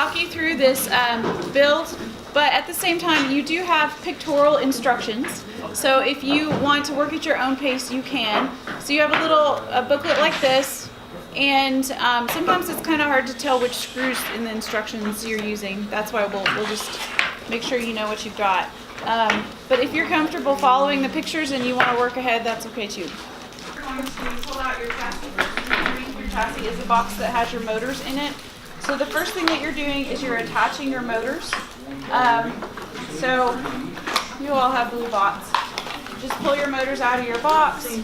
walk you through this build, but at the same time, you do have pictorial instructions. So if you want to work at your own pace, you can. So you have a booklet like this, and sometimes it's kind of hard to tell which screws in the instructions you're using. That's why we'll just make sure you know what you've got. But if you're comfortable following the pictures and you want to work ahead, that's okay too. You're going to pull out your chassis. Your chassis is a box that has your motors in it. So the first thing that you're doing is you're attaching your motors. So you all have blue bots. Just pull your motors out of your box.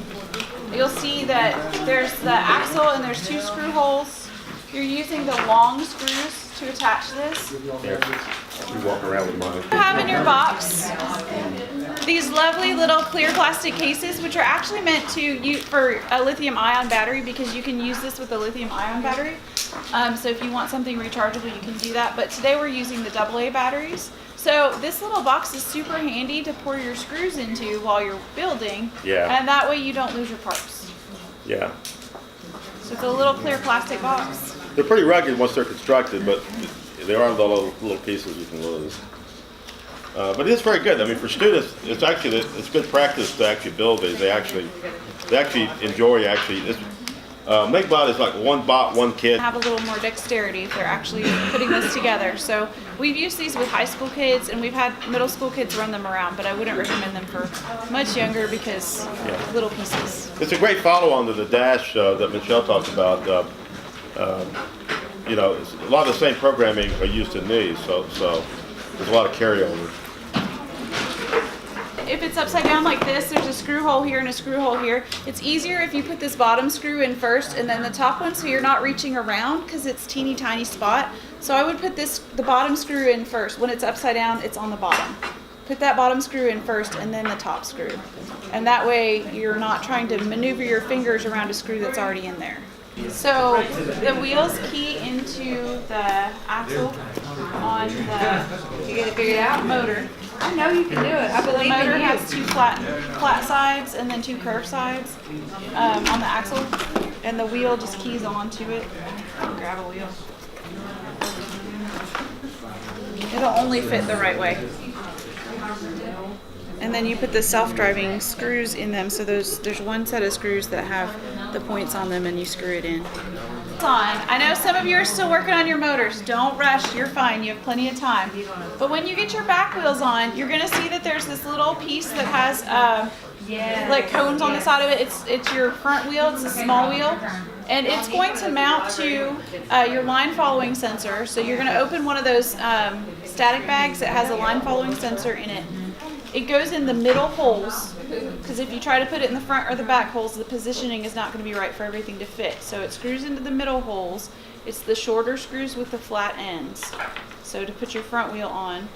You'll see that there's the axle and there's 2 screw holes. You're using the long screws to attach this. There. We walk around with mine. You have in your box these lovely little clear plastic cases, which are actually meant to use for a lithium-ion battery, because you can use this with a lithium-ion battery. So if you want something rechargeable, you can do that. But today we're using the AA batteries. So this little box is super handy to pour your screws into while you're building. Yeah. And that way you don't lose your parts. Yeah. So it's a little clear plastic box. They're pretty rugged once they're constructed, but there are little pieces you can lose. But it is very good. I mean, for students, it's good practice to actually build these. They actually enjoy MakeBlock is like one bot, one kid. Have a little more dexterity if they're actually putting this together. So we've used these with high school kids, and we've had middle school kids run them around, but I wouldn't recommend them for much younger because little pieces. It's a great follow-on to the dash that Michelle talked about. You know, a lot of the same programming are used in these, so there's a lot of carryover. If it's upside down like this, there's a screw hole here and a screw hole here. It's easier if you put this bottom screw in first and then the top one, so you're not reaching around because it's teeny tiny spot. So I would put the bottom screw in first. When it's upside down, it's on the bottom. Put that bottom screw in first and then the top screw. And that way you're not trying to maneuver your fingers around a screw that's already in there. So the wheels key into the axle on the, you get it figured out, motor. I know you can do it. I So the believe motor in you. has 2 flat sides and then 2 curved sides on the axle, and the wheel just keys onto it. Grab a wheel. It'll only fit the right way. And then you put the self-driving screws in them. So there's one set of screws that have the points on them, and you screw it in. I know some of you are still working on your motors. Don't rush, you're fine, you have plenty of time. But when you get your back wheels on, you're gonna see that there's this little piece that has like cones on the side of it. It's your front wheel, it's a small wheel. And it's going to mount to your line following sensor. So you're gonna open one of those static bags that has a line following sensor in it. It goes in the middle holes, because if you try to put it in the front or the back holes, the positioning is not going to be right for everything to fit. So it screws into the middle holes. It's the shorter screws with the flat ends. So to put your front wheel on.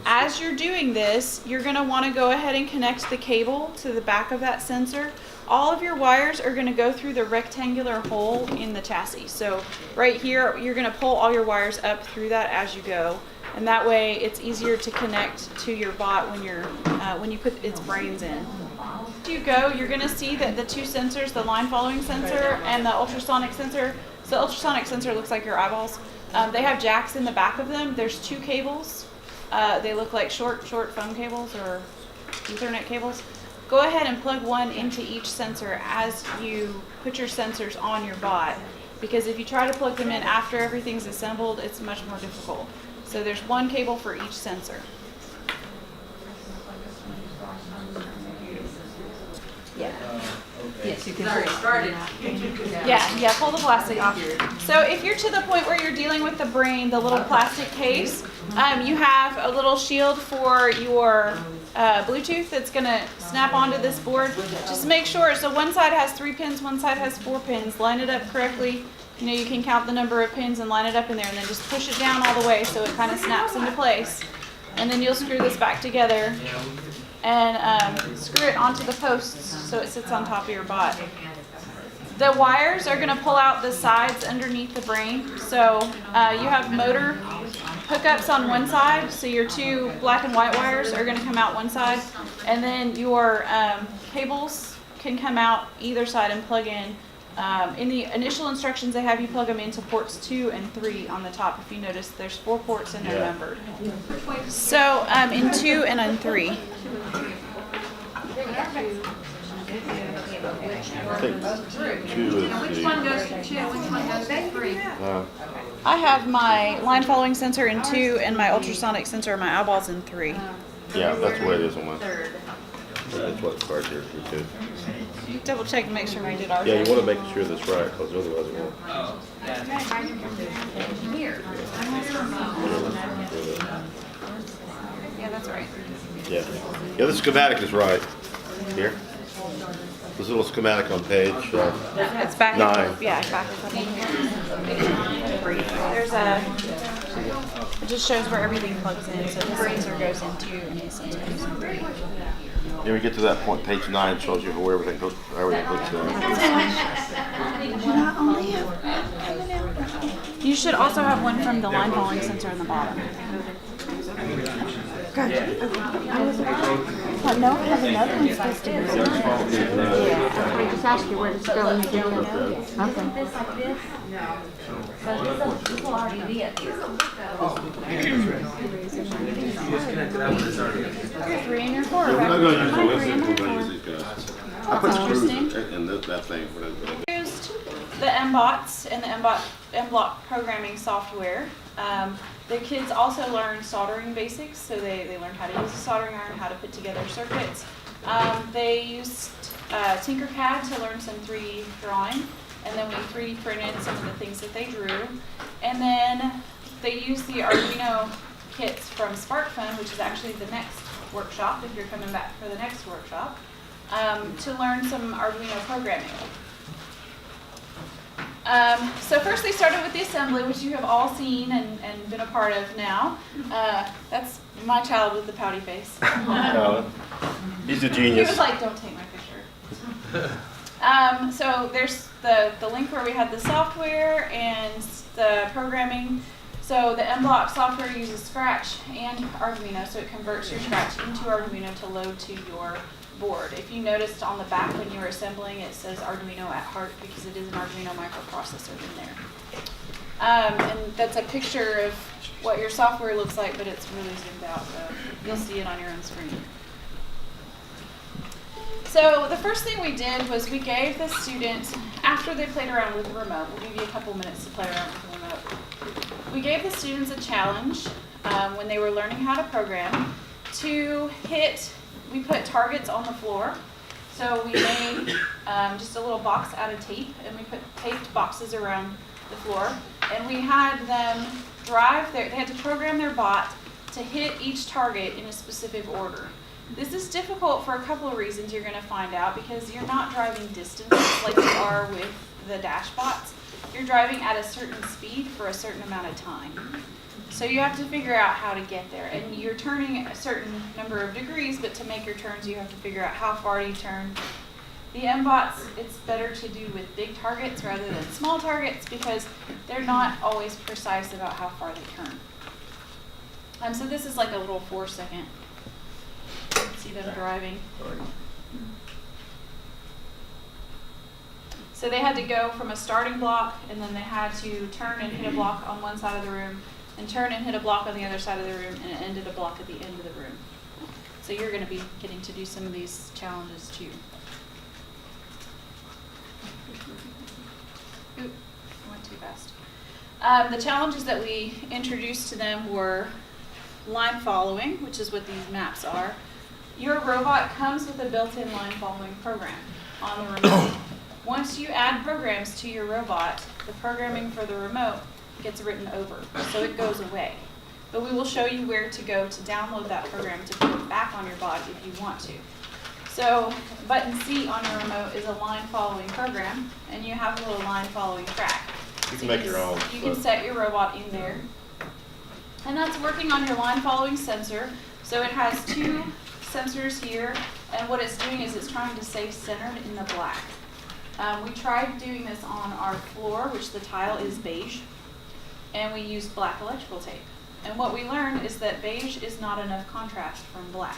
As you're doing this, you're going to want to go ahead and connect the cable to the back of that sensor. All of your wires are going to go through the rectangular hole in the chassis. So right here, you're going to pull all your wires up through that as you go. And that way it's easier to connect to your bot when you put its brains in. As you go, you're going to see that the 2 sensors, the line following sensor and the ultrasonic sensor, so the ultrasonic sensor looks like your eyeballs. They have jacks in the back of them. There's 2 cables. They look like short phone cables or Ethernet cables. Go ahead and plug one into each sensor as you put your sensors on your bot, because if you try to plug them in after everything's assembled, it's much more difficult. So there's 1 cable for each sensor. Yeah. Yes, you can start it. Yeah, pull the plastic off. So if you're to the point where you're dealing with the brain, the little plastic case, you have a little shield for your Bluetooth that's going to snap onto this board. Just make sure, so one side has 3 pins, one side has 4 pins. Line it up correctly. You know, you can count the number of pins and line it up in there, and then just push it down all the way so it kind of snaps into place. And then you'll screw this back together and screw it onto the posts so it sits on top of your bot. The wires are going to pull out the sides underneath the brain. So you have motor hookups on one side, so your 2 black and white wires are going to come out one side, and then your cables can come out either side and plug in In the initial instructions, they have you plug them into ports 2 and 3 on the top. If you notice, there's 4 ports and they're Yeah. numbered. So in 2 and in 3. I think 2 is Which the, one goes to 2? Which one goes to 3? I have my line following sensor in 2 and my ultrasonic sensor, my eyeballs in 3. yeah, that's the way it is on mine. That's what's right here for 2. Double check and make sure we did ours. Yeah, you want to make sure that's right, because otherwise it won't. Yeah, that's right. Yeah. Yeah, the schematic is right. Here. This little schematic on page. It's back. 9. Yeah, back. There's a. It just shows where everything plugs in. So this sensor goes in 2 and this sensor goes in 3. Then we get to that point, page 9 shows you where everything hooks in. You should also have one from the line following sensor on the bottom. No, I have another one supposed to be. I just asked you where it's going to go. Okay. This like this? No. So this will already be at these. Your 3 and your 4. Yeah, we're not going to use the Mine list, 3 and we're mine going to 4. use these guys. I put screws in that thing. Used the MBOTs and the MBlock programming software. The kids also learned soldering basics, so they learned how to use a soldering iron, how to put together circuits. They used Tinkercad to learn some 3D drawing, and then we 3D printed some of the things that they drew. And then they used the Arduino kits from SparkFun, which is actually the next workshop, if you're coming back for the next workshop, to learn some Arduino programming. So first they started with the assembly, which you have all seen and been a part of now. That's my child with the pouty face. He's a He genius. was like, don't take my picture. So there's the link where we had the software and the programming. So the MBlock software uses Scratch and Arduino, so it converts your Scratch into Arduino to load to your board. If you noticed on the back when you were assembling, it says Arduino at heart because it is an Arduino microprocessor in there. And that's a picture of what your software looks like, but it's really zoomed out, so you'll see it on your own screen. So the first thing we did was we gave the students, after they played around with the remote, we'll give you a couple minutes to play around with the remote. We gave the students a challenge when they were learning how to program to hit. We put targets on the floor. So we made just a little box out of tape, and we put taped boxes around the floor. And we had them they had to program their bot to hit each target in a specific order. This is difficult for a couple of reasons you're going to find out, because you're not driving distances like you are with the dash bots. You're driving at a certain speed for a certain amount of time. So you have to figure out how to get there. And you're turning a certain number of degrees, but to make your turns, you have to figure out how far you turn. The MBOTs, it's better to do with big targets rather than small targets because they're not always precise about how far they turn. So this is like a little 4-second. See them driving. So they had to go from a starting block, and then they had to turn and hit a block on one side of the room, and turn and hit a block on the other side of the room, and it ended a block at the end of the room. So you're going to be getting to do some of these challenges too. Oop, I went too fast. The challenges that we introduced to them were line following, which is what these maps are. Your robot comes with a built-in line following program on the remote. Once you add programs to your robot, the programming for the remote gets written over, so it goes away. But we will show you where to go to download that program to put it back on your bot if you want to. So button C on your remote is a line following program, and you have a little line following track. You can make your own. You can set your robot in there. And that's working on your line following sensor. So it has 2 sensors here, and what it's doing is it's trying to stay centered in the black. We tried doing this on our floor, which the tile is beige, and we used black electrical tape. And what we learned is that beige is not enough contrast from black.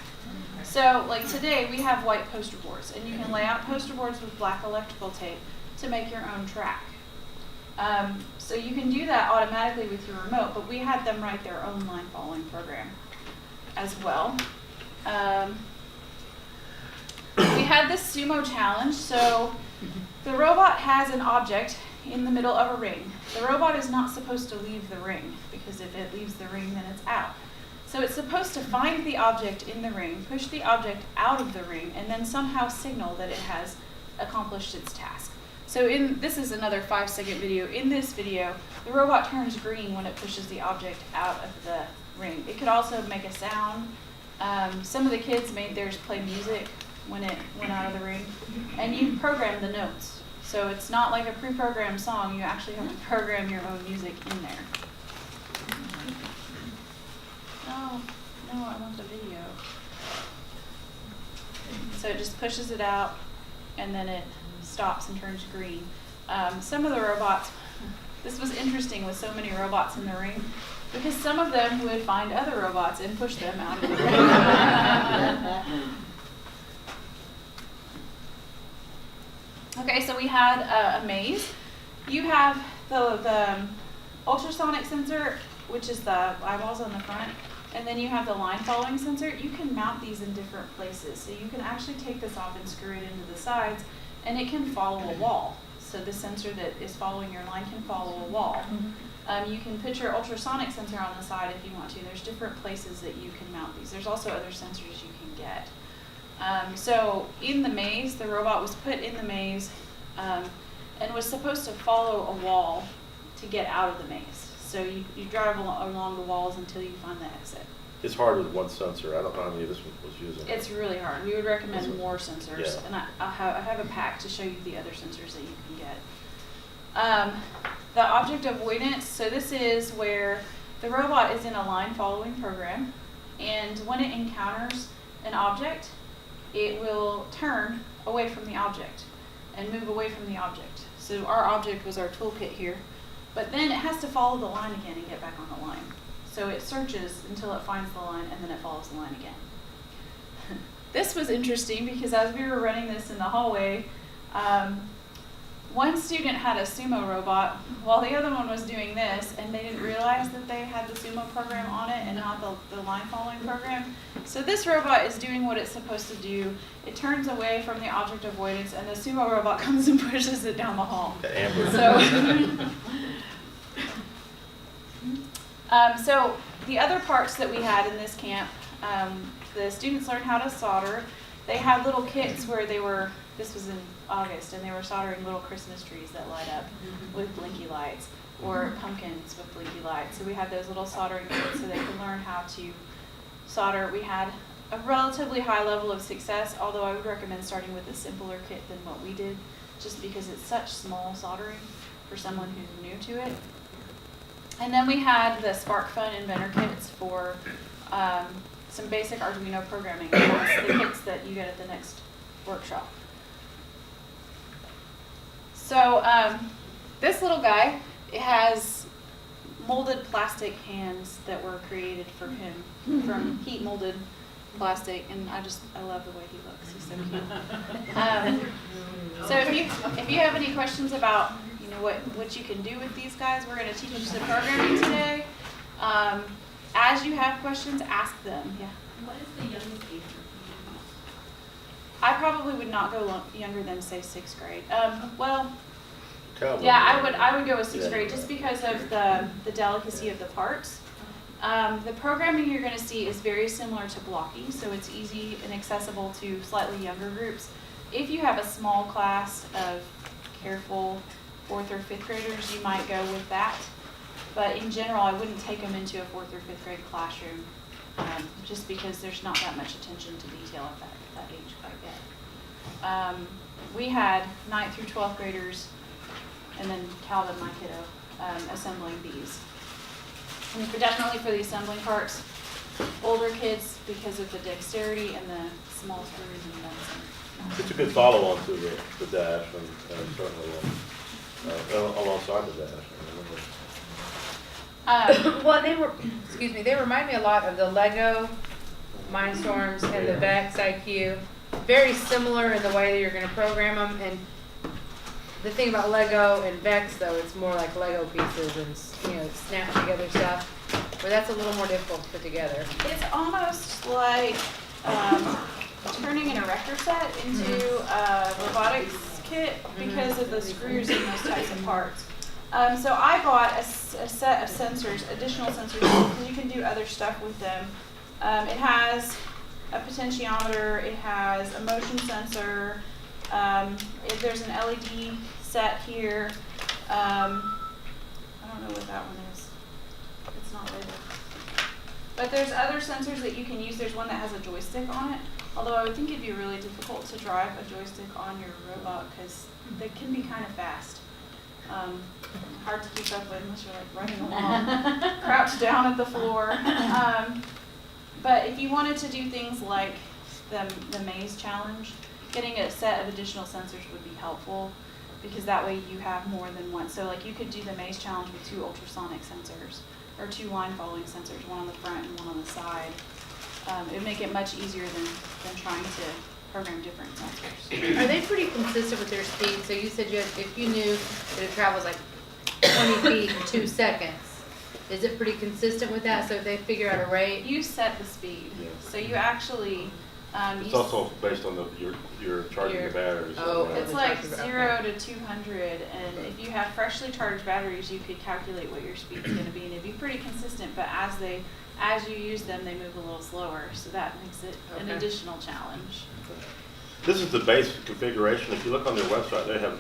So like today we have white poster boards, and you can lay out poster boards with black electrical tape to make your own track. So you can do that automatically with your remote, but we had them write their own line following program as well. We had this sumo challenge. So the robot has an object in the middle of a ring. The robot is not supposed to leave the ring, because if it leaves the ring, then it's out. So it's supposed to find the object in the ring, push the object out of the ring, and then somehow signal that it has accomplished its task. So this is another 5-second video. In this video, the robot turns green when it pushes the object out of the ring. It could also make a sound. Some of the kids made theirs play music when it went out of the ring. And you program the notes. So it's not like a pre-programmed song. You actually have to program your own music in there. No, I want the video. So it just pushes it out, and then it stops and turns green. Some of the robots, this was interesting with so many robots in the ring, because some of them would find other robots and push them out of the ring. Okay, so we had a maze. You have the ultrasonic sensor, which is the eyeballs on the front, and then you have the line following sensor. You can mount these in different places. So you can actually take this off and screw it into the sides, and it can follow a wall. So the sensor that is following your line can follow a wall. You can put your ultrasonic sensor on the side if you want to. There's different places that you can mount these. There's also other sensors you can get. So in the maze, the robot was put in the maze and was supposed to follow a wall to get out of the maze. So you drive along the walls until you find the exit. It's hard with one sensor. I don't know how many this one was using. It's really hard. We would recommend more sensors. Yeah. And I have a pack to show you the other sensors that you can get. The object avoidance, so this is where the robot is in a line following program, and when it encounters an object, it will turn away from the object and move away from the object. So our object was our toolkit here, but then it has to follow the line again and get back on the line. So it searches until it finds the line, and then it follows the line again. This was interesting because as we were running this in the hallway, one student had a sumo robot while the other one was doing this, and they didn't realize that they had the sumo program on it and not the line following program. So this robot is doing what it's supposed to do. It turns away from the object avoidance, and the sumo robot comes and pushes it down the hall. So the other parts that we had in this camp, the students learned how to solder. They had little kits where this was in August, and they were soldering little Christmas trees that light up with blinky lights, or pumpkins with blinky lights. So we had those little soldering kits so they could learn how to solder. We had a relatively high level of success, although I would recommend starting with a simpler kit than what we did, just because it's such small soldering for someone who's new to it. And then we had the SparkFun Inventor kits for some basic Arduino programming. That's the kits that you get at the next workshop. So this little guy, it has molded plastic hands that were created for him from heat molded plastic, and I love the way he looks. He's so cute. So if you have any questions about what you can do with these guys, we're going to teach you some programming today. As you have questions, ask them. Yeah. What is the youngest age group? I probably would not go younger than say 6th grade. Cowboy. Yeah, I would go with 6th grade just because of the delicacy of the parts. The programming you're going to see is very similar to blocking, so it's easy and accessible to slightly younger groups. If you have a small class of careful 4th or 5th graders, you might go with that. But in general, I wouldn't take them into a 4th or 5th grade classroom just because there's not that much attention to detail at that age quite yet. We had 9th through 12th graders, and then Calvin, my kiddo, assembling these. And definitely for the assembling parts, older kids because of the dexterity and the small screws and nuts. It's a good follow-on to the dash, and certainly alongside the dash. Well, they remind me a lot of the Lego Mindstorms and the Vex IQ. Very similar in the way that you're going to program them, and the thing about Lego and Vex though, it's more like Lego pieces and, snap together stuff, where that's a little more difficult to put together. It's almost like turning an erector set into a robotics kit because of the screws and those types of parts. So I bought a set of sensors, additional sensors, because you can do other stuff with them. It has a potentiometer, it has a motion sensor, there's an LED set here. I don't know what that one is. It's not labeled. But there's other sensors that you can use. There's one that has a joystick on it. Although I would think it'd be really difficult to drive a joystick on your robot because they can be kind of fast. Hard to keep up with unless you're like running along, crouched down at the floor. But if you wanted to do things like the maze challenge, getting a set of additional sensors would be helpful because that way you have more than one. So like you could do the maze challenge with 2 ultrasonic sensors or 2 line following sensors, one on the front and one on the side. It would make it much easier than trying to program different sensors. Are they pretty consistent with their speed? So you said if you knew that it travels like 20 feet in 2 seconds, is it pretty consistent with that? So if they figure out a rate? You set the speed. Yeah. So you actually... It's also based on your charging your batteries. Oh, Yeah. It's like 0 to 200, and if you have freshly charged batteries, you could calculate what your speed is going to be, and it'd be pretty consistent. But as you use them, they move a little slower, so that makes it an additional challenge. This is the base configuration. If you look on their website, they have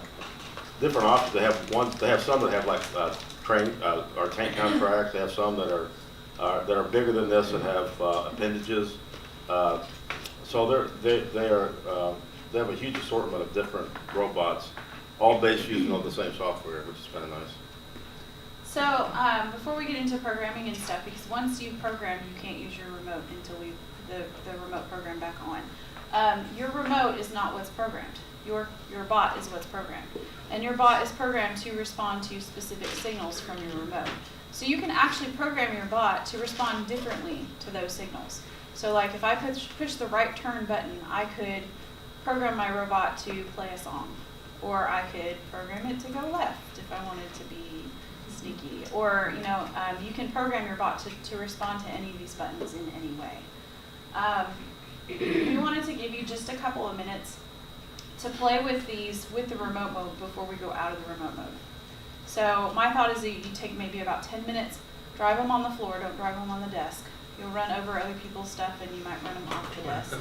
different options. They have some that have like train or tank contracts. They have some that are bigger than this and have appendages. So they have a huge assortment of different robots, all based using all the same software, which is kind of nice. So before we get into programming and stuff, because once you program, you can't use your remote until we put the remote program back on. Your remote is not what's programmed. Your bot is what's programmed. And your bot is programmed to respond to specific signals from your remote. So you can actually program your bot to respond differently to those signals. So like if I push the right turn button, I could program my robot to play a song. Or I could program it to go left if I wanted to be sneaky. Or you can program your bot to respond to any of these buttons in any way. We wanted to give you just a couple of minutes to play with these with the remote mode before we go out of the remote mode. So my thought is that you take maybe about 10 minutes, drive them on the floor, don't drive them on the desk. You'll run over other people's stuff and you might run them off the desk.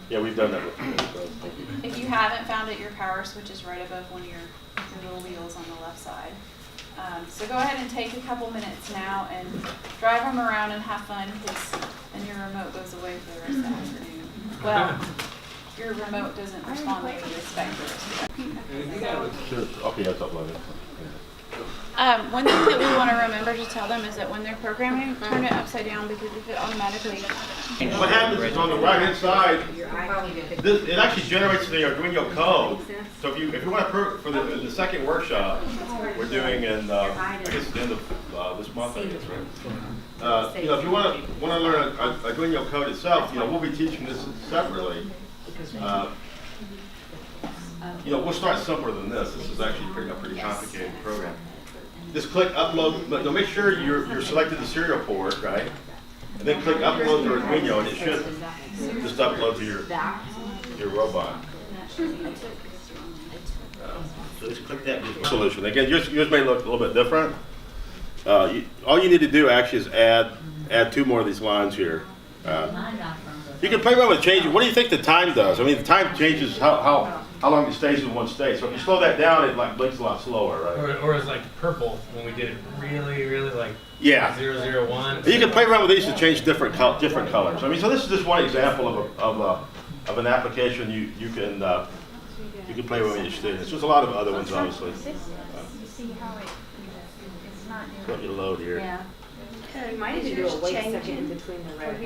Yeah, we've done that before. So thank you. If you haven't found it, your power switch is right above one of your little wheels on the left side. So go ahead and take a couple minutes now and drive them around and have fun, because then your remote goes away for the rest of the afternoon. Well, your remote doesn't respond like you expect it. Sure. Okay, that's uploaded. One thing that we want to remember to tell them is that when they're programming, turn it upside down, because if it automatically... What happens is on the right-hand side, it actually generates the Arduino code. So if you want to for the second workshop we're doing in I guess the end of this month, I guess, right? If you want to learn Arduino code itself, we'll be teaching this separately. We'll start simpler than this. This is actually a pretty complicated program. Just click upload, but make sure you're selected the serial port, right? And then click upload to Arduino, and it should just upload to your robot. So just click that solution. Again, yours may look a little bit different. All you need to do actually is add 2 more of these lines here. You can play around with changing. What do you think the time does? I mean, the time changes how long it stays in one state. So if you slow that down, it like blinks a lot slower, right? Or it's like purple when we did it really like 001. You can play around with these to change different colors. I mean, so this is just one example of an application you can play with your students. There's a lot of other ones, obviously. You see how it's not Let me load here. Yeah. You might even do a wait second in between the red.